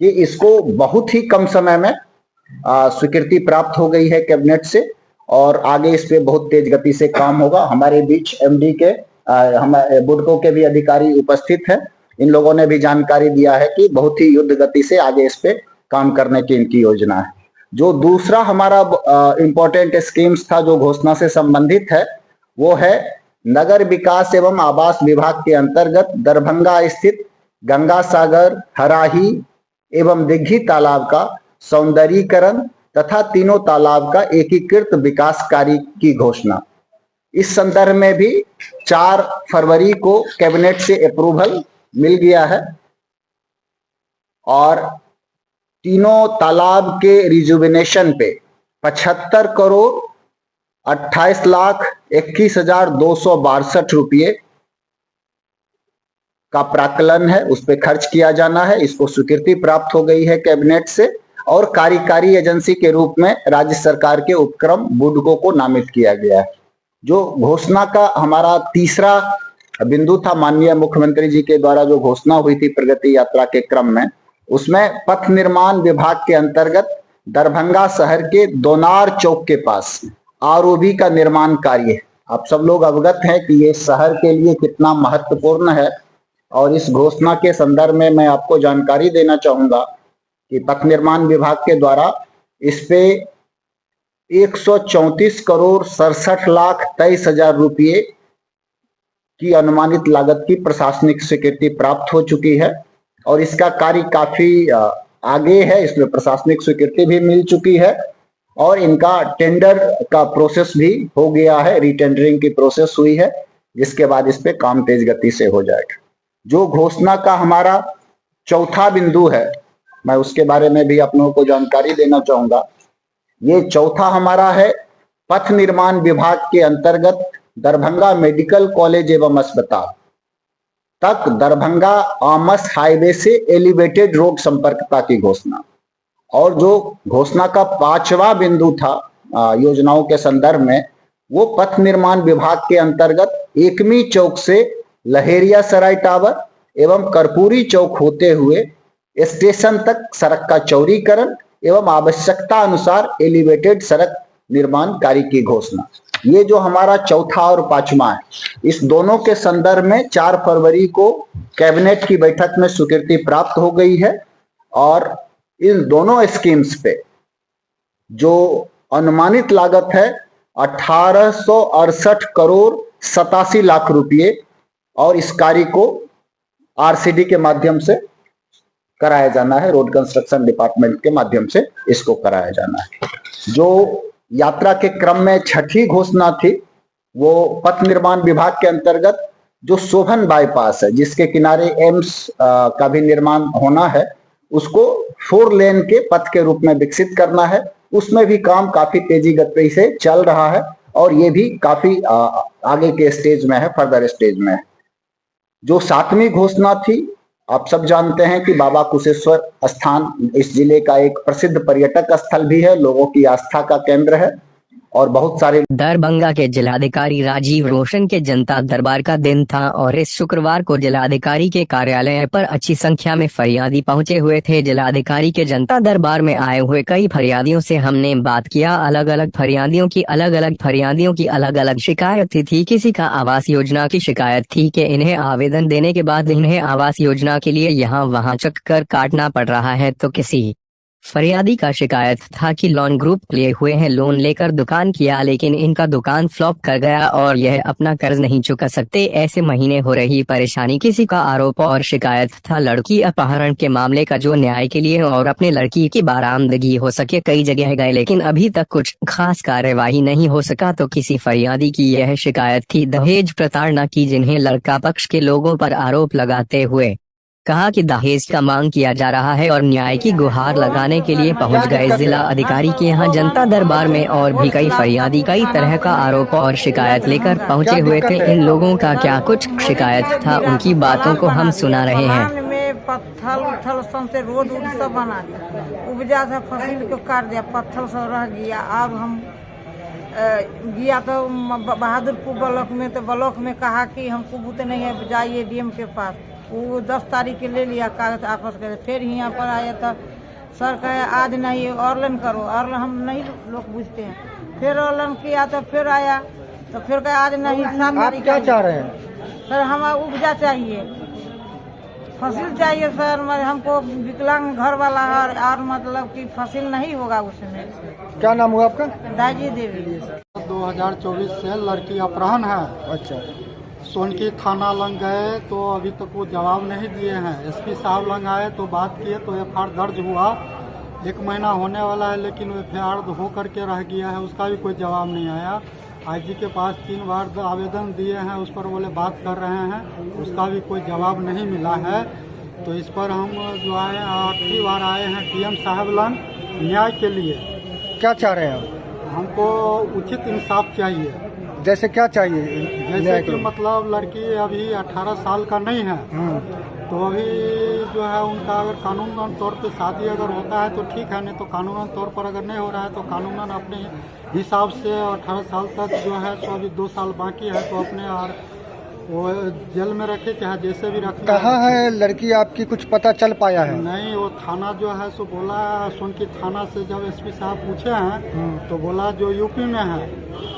Speaker 7: कि इसको बहुत ही कम समय में स्वीकृति प्राप्त हो गई है कैबिनेट से और आगे इस पे बहुत तेज गति से काम होगा। हमारे बीच एमडी के हमारे बुडको के भी अधिकारी उपस्थित हैं। इन लोगों ने भी जानकारी दिया है कि बहुत ही युद्ध गति से आगे इस पे काम करने की इनकी योजना है। जो दूसरा हमारा इम्पोर्टेंट स्कीम्स था जो घोषणा से संबंधित है वो है नगर विकास एवं आवास विभाग के अंतर्गत दरभंगा स्थित गंगा सागर, हराही एवं दिघी तालाब का सौंदर्यीकरण तथा तीनों तालाब का एकीकृत विकास कार्य की घोषणा। इस संदर्भ में भी 4 फरवरी को कैबिनेट से अप्रूवल मिल गया है और तीनों तालाब के रिजुविनेशन पे 75 करोड़ 28 लाख 21,262 रुपये का प्राकलन है, उस पे खर्च किया जाना है। इसको स्वीकृति प्राप्त हो गई है कैबिनेट से और कार्यकारी एजेंसी के रूप में राज्य सरकार के उपक्रम बुडको को नामित किया गया है। जो घोषणा का हमारा तीसरा बिंदु था, माननीय मुख्यमंत्री जी के द्वारा जो घोषणा हुई थी प्रगति यात्रा के क्रम में, उसमें पथ निर्माण विभाग के अंतर्गत दरभंगा शहर के दोनार चौक के पास आरओबी का निर्माण कार्य है। आप सब लोग अवगत हैं कि ये शहर के लिए कितना महत्वपूर्ण है और इस घोषणा के संदर्भ में मैं आपको जानकारी देना चाहूंगा कि पथ निर्माण विभाग के द्वारा इस पे 134 करोड़ 67 लाख 23,000 रुपये की अनुमानित लागत की प्रशासनिक स्वीकृति प्राप्त हो चुकी है और इसका कार्य काफी आगे है। इसमें प्रशासनिक स्वीकृति भी मिल चुकी है और इनका टेंडर का प्रोसेस भी हो गया है, रीटेंडरिंग की प्रोसेस हुई है, जिसके बाद इस पे काम तेज गति से हो जाएगा। जो घोषणा का हमारा चौथा बिंदु है, मैं उसके बारे में भी आप लोगों को जानकारी देना चाहूंगा। ये चौथा हमारा है पथ निर्माण विभाग के अंतर्गत दरभंगा मेडिकल कॉलेज एवं अस्पताल तक दरभंगा आमस हाईवे से एलिवेटेड रोड संपर्कता की घोषणा। और जो घोषणा का 5वां बिंदु था योजनाओं के संदर्भ में, वो पथ निर्माण विभाग के अंतर्गत एकमी चौक से लहेरिया सराय टावर एवं कर्पूरी चौक होते हुए स्टेशन तक सड़क का चौड़ीकरण एवं आवश्यकता अनुसार एलिवेटेड सड़क निर्माण कार्य की घोषणा। ये जो हमारा चौथा और 5वां है, इस दोनों के संदर्भ में 4 फरवरी को कैबिनेट की बैठक में स्वीकृति प्राप्त हो गई है और इन दोनों स्कीम्स पे जो अनुमानित लागत है 1868 करोड़ 87 लाख रुपये और इस कार्य को आरसीडी के माध्यम से कराया जाना है, रोड कंस्ट्रक्शन डिपार्टमेंट के माध्यम से इसको कराया जाना है। जो यात्रा के क्रम में छठी घोषणा थी वो पथ निर्माण विभाग के अंतर्गत जो शोभन बाईपास है जिसके किनारे एम्स का भी निर्माण होना है, उसको 4 लेन के पथ के रूप में विकसित करना है। उसमें भी काम काफी तेजी गति से चल रहा है और ये भी काफी आगे के स्टेज में है, फर्दर स्टेज में है। जो 7वीं घोषणा थी, आप सब जानते हैं कि बाबा कुशेश्वर स्थान इस जिले का एक प्रसिद्ध पर्यटक स्थल भी है, लोगों की आस्था का केंद्र है और बहुत सारे।
Speaker 4: दरभंगा के जिलाधिकारी राजीव रोशन के जनता दरबार का दिन था और इस शुक्रवार को जिलाधिकारी के कार्यालय पर अच्छी संख्या में फरियादी पहुंचे हुए थे। जिलाधिकारी के जनता दरबार में आए हुए कई फरियादियों से हमने बात किया। अलग अलग फरियादियों की अलग अलग शिकायत थी। किसी का आवास योजना की शिकायत थी कि इन्हें आवेदन देने के बाद इन्हें आवास योजना के लिए यहाँ वहाँ चक्कर काटना पड़ रहा है, तो किसी फरियादी का शिकायत था कि लोन ग्रुप लिए हुए हैं, लोन लेकर दुकान किया लेकिन इनका दुकान फ्लॉप कर गया और यह अपना कर्ज नहीं चुका सकते। ऐसे महीने हो रही परेशानी। किसी का आरोप और शिकायत था लड़की अपहरण के मामले का, जो न्याय के लिए और अपने लड़की की बरामदगी हो सके कई जगह गए लेकिन अभी तक कुछ खास कार्यवाही नहीं हो सका। तो किसी फरियादी की यह शिकायत थी दहेज प्रताड़ना की, जिन्हें लड़का पक्ष के लोगों पर आरोप लगाते हुए कहा कि दहेज का मांग किया जा रहा है और न्याय की गुहार लगाने के लिए पहुंच गए जिला अधिकारी के यहां जनता दरबार में। और भी कई फरियादी कई तरह का आरोप और शिकायत लेकर पहुंचे हुए थे। इन लोगों का क्या कुछ शिकायत था, उनकी बातों को हम सुना रहे हैं।
Speaker 12: पत्थर उथल से रोड उड सब बना दिया, उपजा से फसल को काट दिया, पत्थर सब रह गया। अब हम गया तो बहादुरपुर ब्लॉक में, तो ब्लॉक में कहा कि हमको बूते नहीं है, जाइए डीएम के पास। वो 10 तारीख के ले लिया कागज आपस करे। फिर यहाँ पर आया तो सर कहे आज नहीं ऑनलाइन करो, ऑनलाइन हम नहीं लोग बुझते हैं। फिर ऑनलाइन किया तो फिर आया तो फिर कहे आज नहीं।
Speaker 3: आप क्या चाह रहे हैं?
Speaker 12: सर हमें उपजा चाहिए, फसल चाहिए सर। हमको विकलांग घर वाला है और मतलब कि फसल नहीं होगा उसमें।
Speaker 3: क्या नाम हुआ आपका?
Speaker 12: दाजी देवी।
Speaker 3: 2024 से लड़की अपहरण है। अच्छा। सोनकी थाना लंग गए तो अभी तक वो जवाब नहीं दिए हैं। एसपी साहब लंग आए तो बात किए तो एफआईआर दर्ज हुआ, 1 महीना होने वाला है लेकिन वो एफआईआर हो करके रह गया है, उसका भी कोई जवाब नहीं आया। आईजी के पास 3 बार आवेदन दिए हैं, उस पर बोले बात कर रहे हैं, उसका भी कोई जवाब नहीं मिला है। तो इस पर हम जो है 8वीं बार आए हैं डीएम साहब लंग न्याय के लिए। क्या चाह रहे हैं आप? हमको उचित इंसाफ चाहिए। जैसे क्या चाहिए? जैसे कि मतलब लड़की अभी 18 साल का नहीं है, तो अभी जो है उनका अगर कानूनन तौर पे शादी अगर होता है तो ठीक है, नहीं तो कानूनन तौर पर अगर नहीं हो रहा है तो कानूनन अपने हिसाब से 18 साल तक जो है तो अभी 2 साल बाकी है तो अपने और वो जेल में रखे, चाहे जैसे भी रखे। कहाँ है लड़की आपकी, कुछ पता चल पाया है? नहीं, वो थाना जो है सो बोला, सोनकी थाना से जब एसपी साहब पूछे हैं तो बोला जो यूपी में है,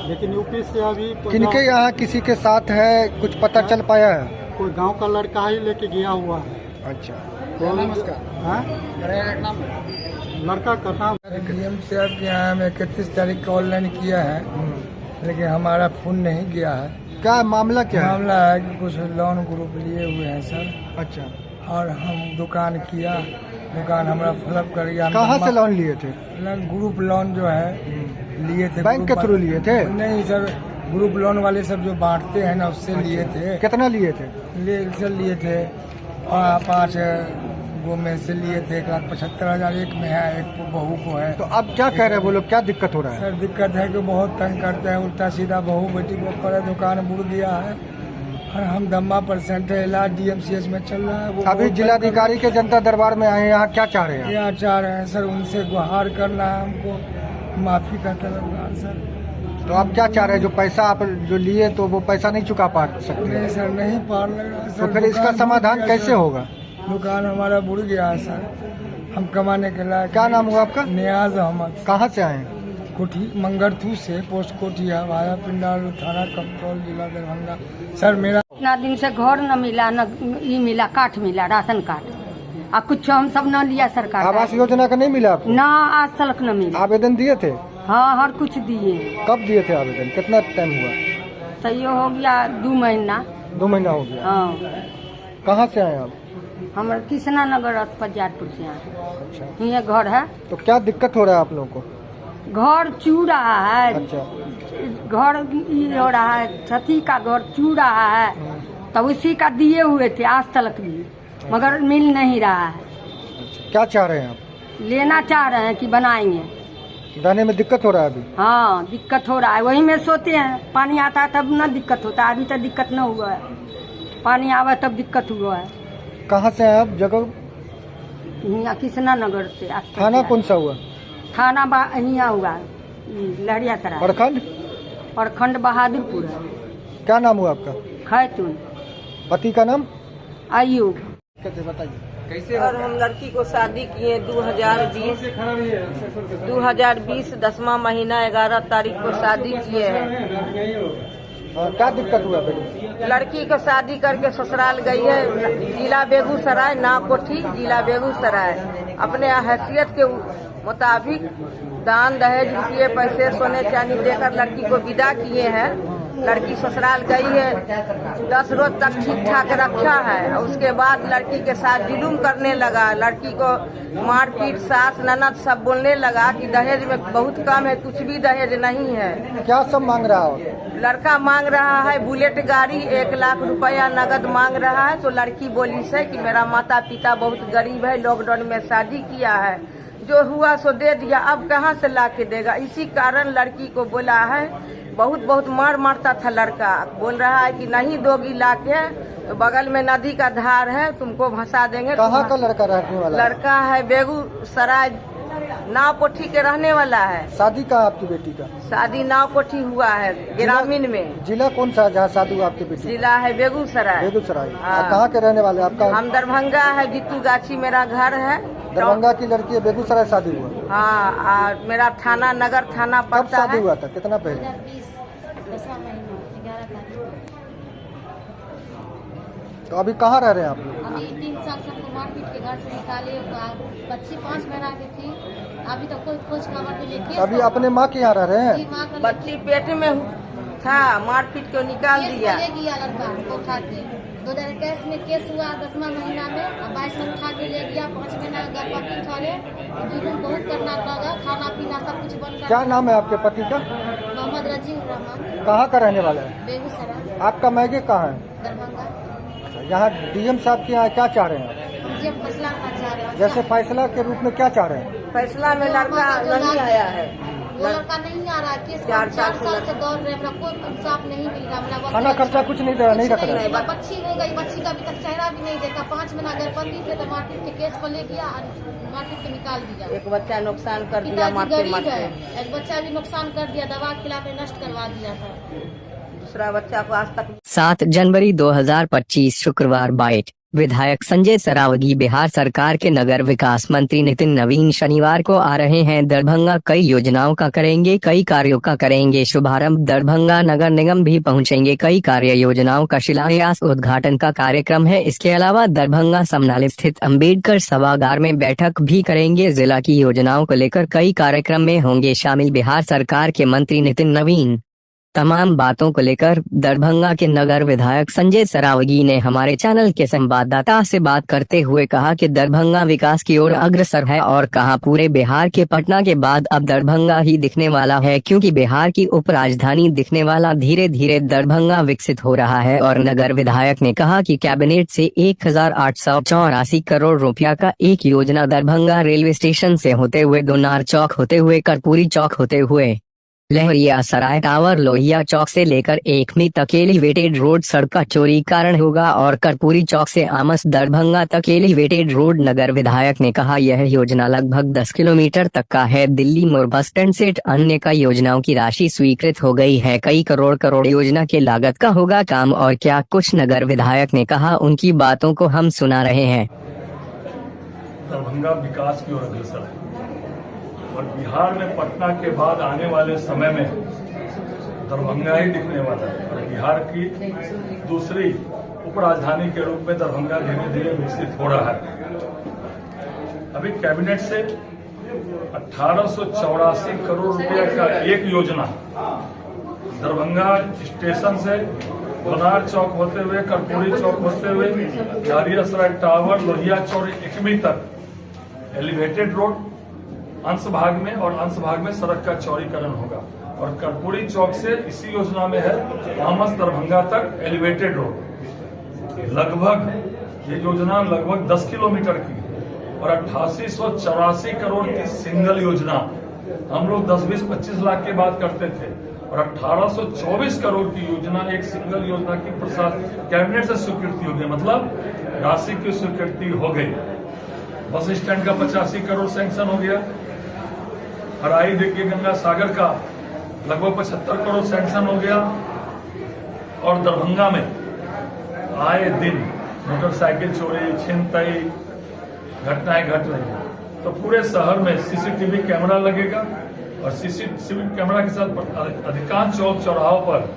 Speaker 3: लेकिन यूपी से अभी किनके यहाँ किसी के साथ है, कुछ पता चल पाया है? कोई गांव का लड़का ही लेके गया हुआ है। अच्छा, लड़का का नाम
Speaker 13: डीएम साहब के यहाँ में 31 तारीख को ऑनलाइन किया है, लेकिन हमारा फोन नहीं गया है।
Speaker 3: क्या मामला क्या है?
Speaker 13: मामला है कि कुछ लोन ग्रुप लिए हुए हैं सर।
Speaker 3: अच्छा।
Speaker 13: और हम दुकान किया, दुकान हमारा फ्लप कर गया।
Speaker 3: कहाँ से लोन लिए थे?
Speaker 13: ग्रुप लोन जो है लिए थे।
Speaker 3: बैंक के थ्रू लिए थे?
Speaker 13: नहीं सर, ग्रुप लोन वाले सब जो बांटते हैं ना उससे लिए थे।
Speaker 3: कितना लिए थे?
Speaker 13: लिए थे 5 गो में से लिए थे। 1,75,000 एक में है, एक बहू को है।
Speaker 3: तो अब क्या कह रहे हैं वो लोग, क्या दिक्कत हो रहा है?
Speaker 13: सर दिक्कत है कि बहुत तंग करते हैं, उल्टा सीधा बहू बेटी को पर दुकान बुड़ गया है और हम धम्मा % है, इलाज DMCH में चल रहा है। वो अभी
Speaker 3: जिलाधिकारी के जनता दरबार में आए, यहाँ क्या चाह रहे हैं?
Speaker 13: यहाँ चाह रहे हैं सर उनसे गुहार करना है, हमको माफी का तलबगार सर।
Speaker 3: तो आप क्या चाह रहे हैं, जो पैसा आप जो लिए तो वो पैसा नहीं चुका पा सकते?
Speaker 13: नहीं सर, नहीं पार लग रहा सर।
Speaker 3: तो फिर इसका समाधान कैसे होगा?
Speaker 13: दुकान हमारा बुड़ गया है सर, हम कमाने के लायक।
Speaker 3: क्या नाम हुआ आपका?
Speaker 13: नियाज अहमद।
Speaker 3: कहाँ से आए?
Speaker 13: कोठी मंगरथू से, पोस्ट कोठिया, वाया पिंडाल, थाना कमतौल, जिला दरभंगा। सर मेरा
Speaker 14: इतना दिन से घर न मिला, न ये मिला, काट मिला, राशन कार्ड और कुछ हम सब न लिया सरकार।
Speaker 3: आवास योजना का नहीं मिला आपको?
Speaker 14: ना, आज तक न मिला।
Speaker 3: आवेदन दिए थे?
Speaker 14: हाँ, हर कुछ दिए।
Speaker 3: कब दिए थे आवेदन, कितना टाइम हुआ?
Speaker 14: सही हो गया 2 महीना।
Speaker 3: 2 महीना हो गया।
Speaker 14: हाँ।
Speaker 3: कहाँ से आए आप?
Speaker 14: हमारे कृष्णा नगर बजारपुर से आए।
Speaker 3: अच्छा।
Speaker 14: ये घर है।
Speaker 3: तो क्या दिक्कत हो रहा है आप लोगों को?
Speaker 14: घर चू रहा है।
Speaker 3: अच्छा।
Speaker 14: घर ये हो रहा है, छती का घर चू रहा है, तो उसी का दिए हुए थे आज तक लिए, मगर मिल नहीं रहा है।
Speaker 3: अच्छा। क्या चाह रहे हैं आप?
Speaker 14: लेना चाह रहे हैं कि बनाएंगे।
Speaker 3: दाने में दिक्कत हो रहा है अभी?
Speaker 14: हाँ, दिक्कत हो रहा है, वही में सोते हैं। पानी आता है तब ना दिक्कत होता है, अभी तक दिक्कत न हुआ है। पानी आवे तब दिक्कत हुआ है।
Speaker 3: कहाँ से हैं आप? जगह?
Speaker 14: यहाँ कृष्णा नगर से।
Speaker 3: थाना कौन सा हुआ?
Speaker 14: थाना यहाँ हुआ लहरिया सराय।
Speaker 3: प्रखंड?
Speaker 14: प्रखंड बहादुरपुर है।
Speaker 3: क्या नाम हुआ आपका?
Speaker 14: खैतून।
Speaker 3: पति का नाम?
Speaker 14: अयूब।
Speaker 3: बताइए।
Speaker 12: और हम लड़की को शादी किए 2020 10वां महीना 11 तारीख को शादी किए हैं।
Speaker 3: क्या दिक्कत हुआ बेटी?
Speaker 12: लड़की को शादी करके ससुराल गई है, जिला बेगूसराय, ना कोठी, जिला बेगूसराय। अपने हैसियत के मुताबिक दान दहेज रुपये पैसे सोने चांदी देकर लड़की को विदा किए हैं। लड़की ससुराल गई है, 10 रोज तक ठीक ठाक रखा है। उसके बाद लड़की के साथ जुलूम करने लगा। लड़की को मारपीट, सास ननद सब बोलने लगा कि दहेज में बहुत कम है, कुछ भी दहेज नहीं है।
Speaker 3: क्या सब मांग रहा हो?
Speaker 12: लड़का मांग रहा है बुलेट गाड़ी, 1 लाख रुपया नगद मांग रहा है। तो लड़की बोली से कि मेरा माता पिता बहुत गरीब है, लॉकडाउन में शादी किया है, जो हुआ सो दे दिया, अब कहाँ से ला के देगा। इसी कारण लड़की को बोला है, बहुत मार मारता था लड़का। बोल रहा है कि नहीं दोगी ला के, तो बगल में नदी का धार है, तुमको भसा देंगे।
Speaker 3: कहाँ का लड़का रहने वाला?
Speaker 12: लड़का है बेगूसराय नाव कोठी के रहने वाला है।
Speaker 3: शादी का आपकी बेटी का? शादी
Speaker 12: नाव कोठी हुआ है ग्रामीण में।
Speaker 3: जिला कौन सा जहाँ शादी हुआ आपकी बेटी?
Speaker 12: जिला है बेगूसराय।
Speaker 3: बेगूसराय।
Speaker 12: हाँ।
Speaker 3: कहाँ के रहने वाले आपका?
Speaker 12: हम दरभंगा है, बिट्टू गाछी मेरा घर है।
Speaker 3: दरभंगा की लड़की है, बेगूसराय शादी हुआ?
Speaker 12: हाँ, और मेरा थाना नगर थाना पड़ता है।
Speaker 3: शादी हुआ था कितना पहले? तो अभी कहाँ रह रहे हैं आप लोग?
Speaker 5: अभी 3 साल सबको मारपीट के घर से निकाले। बच्ची 5 महीना की थी, अभी तक कोई खोज खबर नहीं लेके।
Speaker 3: अभी अपने माँ के यहाँ रह रहे हैं?
Speaker 12: बच्ची पेट में था, मारपीट को निकाल दिया।
Speaker 5: ले गया लड़का को उठा के। 2021 में केस हुआ 10वां महीना में, 22 में उठा के ले गया। 5 महीना गर्भवती ठहरे, जुलूम बहुत करना लगा, खाना पीना सब कुछ बंद कर।
Speaker 3: क्या नाम है आपके पति का?
Speaker 5: मोहम्मद रजीम रहमान।
Speaker 3: कहाँ का रहने वाला है?
Speaker 5: बेगूसराय।
Speaker 3: आपका मैगे कहाँ है?
Speaker 5: दरभंगा।
Speaker 3: यहाँ डीएम साहब के यहाँ क्या चाह रहे हैं?
Speaker 5: फैसला चाह रहे हैं।
Speaker 3: जैसे फैसला के रूप में क्या चाह रहे हैं?
Speaker 12: फैसला में लड़का नहीं आया है,
Speaker 5: वो लड़का नहीं आ रहा। केस 4 साल से दौड़ रहे, मेरा कोई इंसाफ नहीं मिल रहा।
Speaker 3: खाना खर्चा कुछ नहीं दे रहा, नहीं रख रहा।
Speaker 5: बच्ची हो गई, बच्ची का अभी तक चेहरा भी नहीं देखा। 5 महीना गर्भवती थे तो मारपीट के केस को ले गया, मारपीट के निकाल दिया।
Speaker 12: एक बच्चा नुकसान कर दिया,
Speaker 5: गरीब है, एक बच्चा भी नुकसान कर दिया, दवा खिला के नष्ट करवा दिया था।
Speaker 12: दूसरा बच्चा को आज तक।
Speaker 4: 7 जनवरी 2025 शुक्रवार। बाइट। विधायक संजय सरावगी। बिहार सरकार के नगर विकास मंत्री नितिन नवीन शनिवार को आ रहे हैं दरभंगा। कई योजनाओं का करेंगे, कई कार्यों का करेंगे शुभारंभ। दरभंगा नगर निगम भी पहुंचेंगे। कई कार्य योजनाओं का शिलान्यास उद्घाटन का कार्यक्रम है। इसके अलावा दरभंगा समनाली स्थित अम्बेडकर सभागार में बैठक भी करेंगे। जिला की योजनाओं को लेकर कई कार्यक्रम में होंगे शामिल बिहार सरकार के मंत्री नितिन नवीन। तमाम बातों को लेकर दरभंगा के नगर विधायक संजय सरावगी ने हमारे चैनल के संवाददाता से बात करते हुए कहा कि दरभंगा विकास की ओर अग्रसर है और कहा पूरे बिहार के पटना के बाद अब दरभंगा ही दिखने वाला है, क्योंकि बिहार की उपराजधानी दिखने वाला धीरे धीरे दरभंगा विकसित हो रहा है। और नगर विधायक ने कहा कि कैबिनेट से 1884 करोड़ रुपया का एक योजना दरभंगा रेलवे स्टेशन से होते हुए दोनार चौक होते हुए कर्पूरी चौक होते हुए लहरिया सराय टावर लोहिया चौक से लेकर एकमी तक एलिवेटेड रोड सड़क का चौड़ीकरण होगा और कर्पूरी चौक से आमस दरभंगा तक एलिवेटेड रोड। नगर विधायक ने कहा यह योजना लगभग 10 किलोमीटर तक का है। दिल्ली मोड़ बस स्टैंड से अन्य कई योजनाओं की राशि स्वीकृत हो गई है। कई करोड़ योजना के लागत का होगा काम और क्या कुछ नगर विधायक ने कहा, उनकी बातों को हम सुना रहे हैं।
Speaker 8: दरभंगा विकास की ओर अग्रसर है और बिहार में पटना के बाद आने वाले समय में दरभंगा ही दिखने वाला है और बिहार की दूसरी उपराजधानी के रूप में दरभंगा धीरे धीरे विकसित हो रहा है। अभी कैबिनेट से 1884 करोड़ रुपए का एक योजना दरभंगा स्टेशन से दोनार चौक होते हुए कर्पूरी चौक होते हुए लहरिया सराय टावर लोहिया चौक एकमी तक एलिवेटेड रोड अंश भाग में और अंश भाग में सड़क का चौड़ीकरण होगा और कर्पूरी चौक से इसी योजना में है आमस दरभंगा तक एलिवेटेड रोड। लगभग ये योजना लगभग 10 किलोमीटर की और 8884 करोड़ की सिंगल योजना हम लोग 10-20-25 लाख की बात करते थे और 1824 करोड़ की योजना एक सिंगल योजना की प्रसाद कैबिनेट से स्वीकृति हो गई, मतलब राशि की स्वीकृति हो गई। बस स्टैंड का 85 करोड़ सैंक्शन हो गया। हराई देखिए गंगा सागर का लगभग 75 करोड़ सैंक्शन हो गया और दरभंगा में आए दिन मोटरसाइकिल चोरी छिनतई घटनाएं घट रही हैं, तो पूरे शहर में सीसीटीवी कैमरा लगेगा और सीसीटीवी कैमरा के साथ अधिकांश चौक चौराहों पर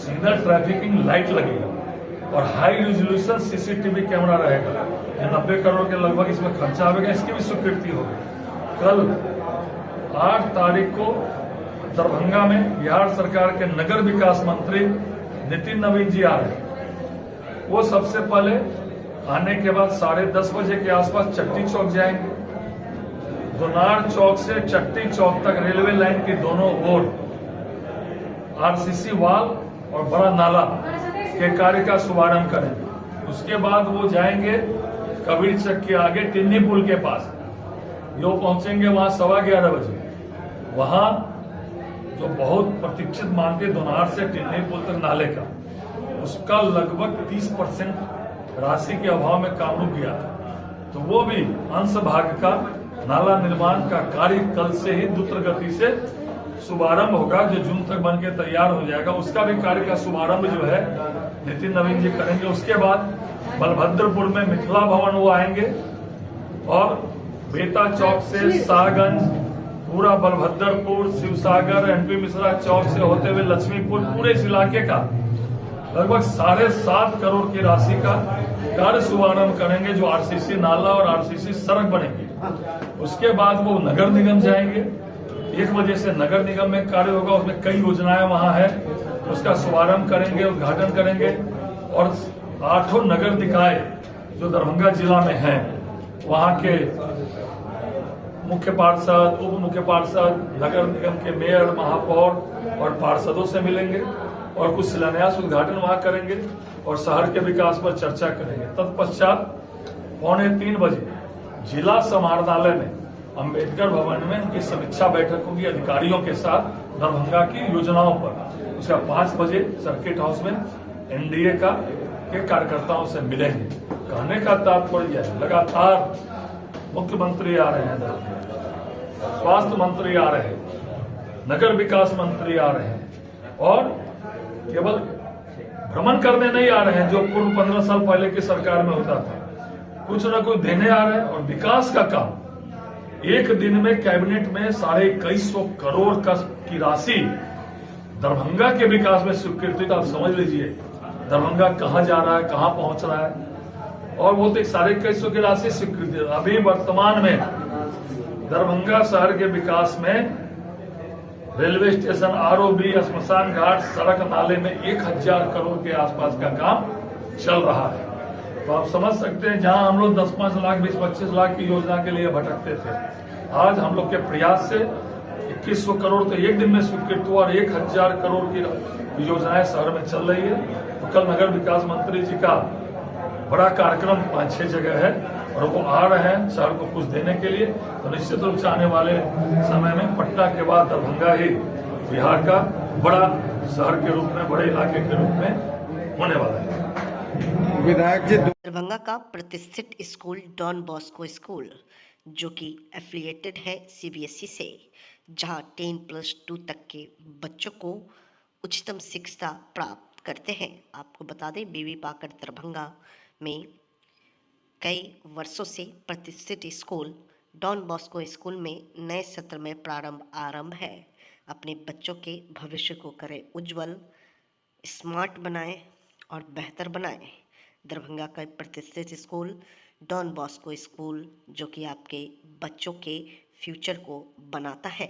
Speaker 8: सिग्नल ट्रैफिकिंग लाइट लगेगा और हाई रिजोल्यूशन सीसीटीवी कैमरा रहेगा। 90 करोड़ के लगभग इसमें खर्चा आएगा, इसकी भी स्वीकृति होगी। कल 8 तारीख को दरभंगा में बिहार सरकार के नगर विकास मंत्री नितिन नवीन जी आ रहे हैं। वो सबसे पहले आने के बाद 10:30 बजे के आसपास चट्टी चौक जाएंगे। दोनार चौक से चट्टी चौक तक रेलवे लाइन की दोनों ओर आरसीसी वाल और बड़ा नाला के कार्य का शुभारंभ करेंगे। उसके बाद वो जाएंगे कबीर चक के आगे टिन्नी पुल के पास, जो पहुंचेंगे वहां 11:15 बजे। वहां जो बहुत प्रतीक्षित मांगे दोनार से टिन्नी पुल तक नाले का, उसका लगभग 30% राशि के अभाव में काम रुक गया था। तो वो भी अंश भाग का नाला निर्माण का कार्य कल से ही द्रुत गति से शुभारंभ होगा, जो जून तक बन के तैयार हो जाएगा। उसका भी कार्य का शुभारंभ जो है नितिन नवीन जी करेंगे। उसके बाद बलभद्रपुर में मिथिला भवन वो आएंगे और बेता चौक से शाहगंज, पूरा बलभद्रपुर, शिवसागर, एनपी मिश्रा चौक से होते हुए लक्ष्मीपुर, पूरे इस इलाके का लगभग 7.5 करोड़ की राशि का कार्य शुभारंभ करेंगे, जो आरसीसी नाला और आरसीसी सड़क बनेगी। उसके बाद वो नगर निगम जाएंगे। 1 बजे से नगर निगम में कार्य होगा, उसमें कई योजनाएं वहां है, उसका शुभारंभ करेंगे, उद्घाटन करेंगे। और 8 नगर निकाय जो दरभंगा जिला में हैं, वहां के मुख्य पार्षद, उप मुख्य पार्षद, नगर निगम के मेयर, महापौर और पार्षदों से मिलेंगे और कुछ शिलान्यास उद्घाटन वहां करेंगे और शहर के विकास पर चर्चा करेंगे। तत्पश्चात 2:45 बजे जिला समाहरणालय में अंबेडकर भवन में उनकी समीक्षा बैठक होगी अधिकारियों के साथ दरभंगा की योजनाओं पर। उसका 5 बजे सर्किट हाउस में एनडीए के कार्यकर्ताओं से मिलेंगे। कहने का तात्पर्य है, लगातार मुख्यमंत्री आ रहे हैं, स्वास्थ्य मंत्री आ रहे हैं, नगर विकास मंत्री आ रहे हैं और केवल भ्रमण करने नहीं आ रहे हैं जो पूर्व 15 साल पहले की सरकार में होता था। कुछ न कुछ देने आ रहे हैं और विकास का काम एक दिन में कैबिनेट में 21.5 करोड़ की राशि दरभंगा के विकास में स्वीकृति। आप समझ लीजिए दरभंगा कहां जा रहा है, कहां पहुंच रहा है। और वो तो 21.5 की राशि स्वीकृति। अभी वर्तमान में दरभंगा शहर के विकास में रेलवे स्टेशन, आरओबी, श्मशान घाट, सड़क, नाले में 1000 करोड़ के आसपास का काम चल रहा है। तो आप समझ सकते हैं जहां हम लोग 10-5 लाख, 20-25 लाख की योजना के लिए भटकते थे, आज हम लोग के प्रयास से 2100 करोड़ तो एक दिन में स्वीकृत हुआ और 1000 करोड़ की योजनाएं शहर में चल रही है। तो कल नगर विकास मंत्री जी का बड़ा कार्यक्रम 5-6 जगह है और वो आ रहे हैं शहर को कुछ देने के लिए। तो निश्चित रूप से आने वाले समय में पटना के बाद दरभंगा ही बिहार का बड़ा शहर के रूप में, बड़े इलाके के रूप में होने वाला है।
Speaker 1: विधायक जी, दरभंगा का प्रतिष्ठित स्कूल डॉन बॉस्को स्कूल, जो कि एफिलिएटेड है सीबीएसई से, जहां 10+2 तक के बच्चों को उच्चतम शिक्षा प्राप्त करते हैं। आपको बता दें बीवी पाकर दरभंगा में कई वर्षों से प्रतिष्ठित स्कूल डॉन बॉस्को स्कूल में नए सत्र में आरंभ है। अपने बच्चों के भविष्य को करें उज्जवल, स्मार्ट बनाएं और बेहतर बनाएं। दरभंगा का प्रतिष्ठित स्कूल डॉन बॉस्को स्कूल, जो कि आपके बच्चों के फ्यूचर को बनाता है।